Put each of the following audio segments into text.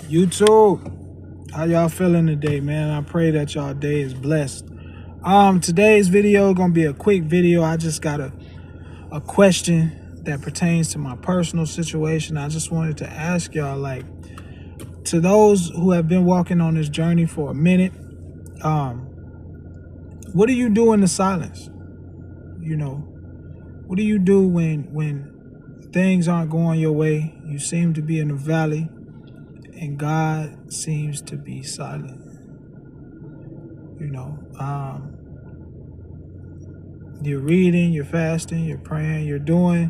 YouTube, how y'all feeling today, man? I pray that y'all day is blessed. Today's video gonna be a quick video. I just got a question that pertains to my personal situation. I just wanted to ask y'all, like, to those who have been walking on this journey for a minute, what do you do in the silence? You know, what do you do when things aren't going your way? You seem to be in a valley and God seems to be silent. You know, you're reading, you're fasting, you're praying, you're doing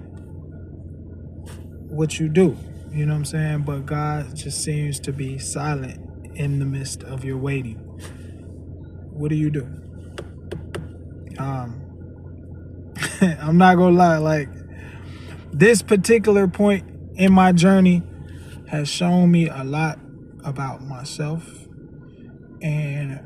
what you do, you know what I'm saying? But God just seems to be silent in the midst of your waiting. What do you do? I'm not gonna lie, like, this particular point in my journey has shown me a lot about myself and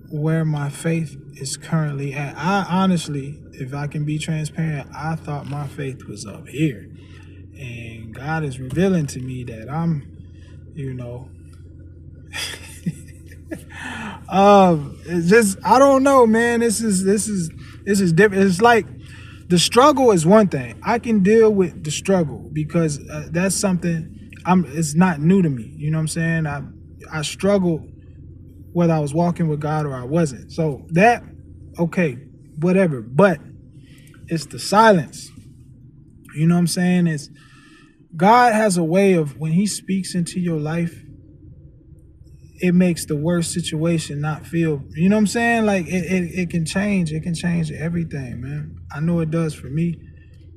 where my faith is currently at. I honestly, if I can be transparent, I thought my faith was up here. And God is revealing to me that I'm, you know, it's just, I don't know, man. This is different. It's like the struggle is one thing. I can deal with the struggle because that's something it's not new to me. You know what I'm saying? I struggled whether I was walking with God or I wasn't. So that, okay, whatever. But it's the silence. You know what I'm saying? It's God has a way of, when he speaks into your life, it makes the worst situation not feel, you know what I'm saying? Like it can change. It can change everything, man. I know it does for me.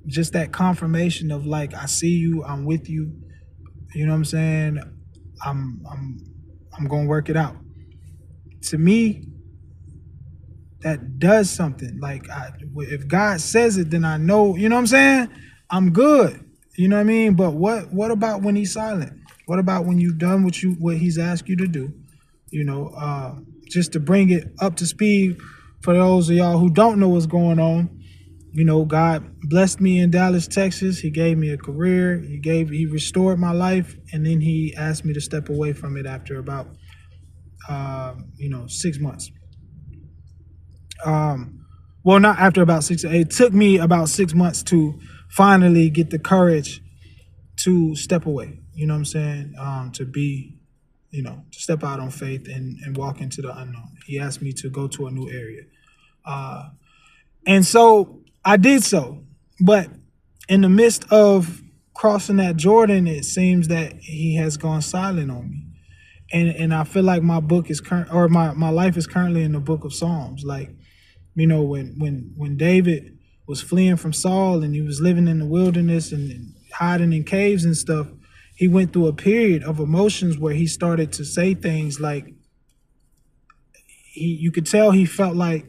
Just that confirmation of, like, I see you, I'm with you. You know what I'm saying? I'm gonna work it out. To me, that does something. Like, if God says it, then I know, you know what I'm saying? I'm good. You know what I mean? But what about when he's silent? What about when you've done what he's asked you to do? You know, just to bring it up to speed for those of y'all who don't know what's going on. You know, God blessed me in Dallas, Texas. He gave me a career. He restored my life, and then he asked me to step away from it after about 6 months. Well, not after about 6. It took me about 6 months to finally get the courage to step away. You know what I'm saying? To be, to step out on faith and walk into the unknown. He asked me to go to a new area. And so I did so. But in the midst of crossing that Jordan, it seems that he has gone silent on me. And I feel like my book is my life is currently in the book of Psalms. Like, you know, when David was fleeing from Saul and he was living in the wilderness and hiding in caves and stuff, he went through a period of emotions where he started to say things like, you could tell he felt like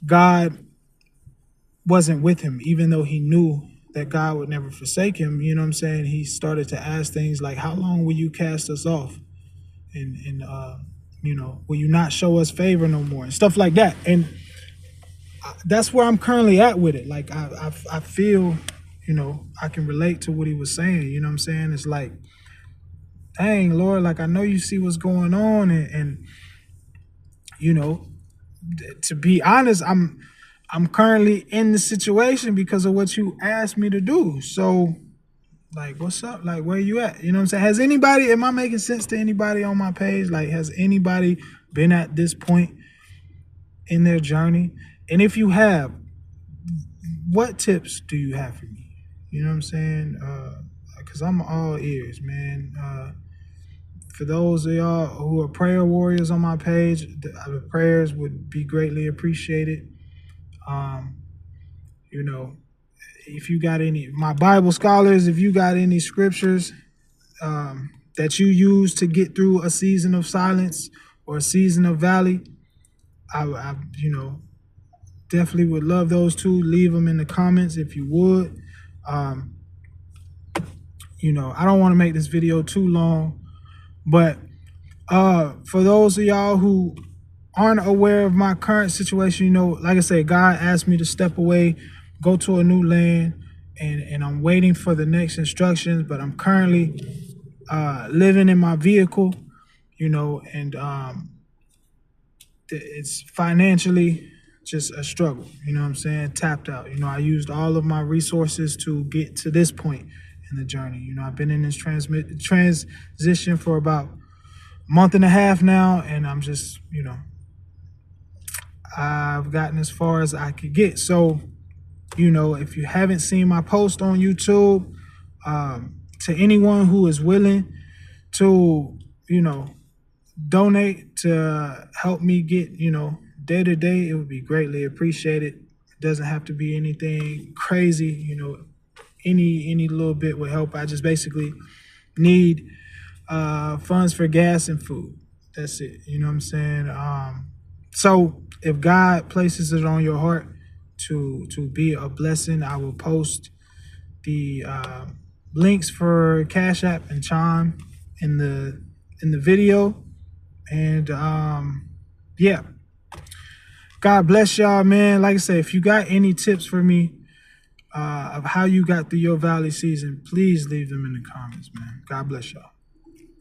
God wasn't with him, even though he knew that God would never forsake him. You know what I'm saying? He started to ask things like, how long will you cast us off? And will you not show us favor no more? And stuff like that. And that's where I'm currently at with it. Like, I feel, I can relate to what he was saying. You know what I'm saying? It's like, dang, Lord, like, I know you see what's going on. And to be honest, I'm currently in the situation because of what you asked me to do. So, like, what's up? Like, where you at? You know what I'm saying? Am I making sense to anybody on my page? Like, has anybody been at this point in their journey? And if you have, what tips do you have for me? You know what I'm saying? Because I'm all ears, man. For those of y'all who are prayer warriors on my page, the prayers would be greatly appreciated. If you got my Bible scholars, if you got any scriptures that you use to get through a season of silence or a season of valley, I definitely would love those too. Leave them in the comments if you would. I don't want to make this video too long, but for those of y'all who aren't aware of my current situation, like I say, God asked me to step away, go to a new land, and I'm waiting for the next instructions, but I'm currently living in my vehicle, and it's financially just a struggle. You know what I'm saying? Tapped out. I used all of my resources to get to this point in the journey. I've been in this transition for about a month and a half now, and I'm just, I've gotten as far as I could get. So, if you haven't seen my post on YouTube, to anyone who is willing to, donate to help me get, day to day, it would be greatly appreciated. It doesn't have to be anything crazy, any little bit would help. I just basically need funds for gas and food. That's it. You know what I'm saying? So if God places it on your heart to be a blessing, I will post the links for Cash App and Chime in the video. And yeah, God bless y'all, man. Like I said, if you got any tips for me of how you got through your valley season, please leave them in the comments, man. God bless y'all.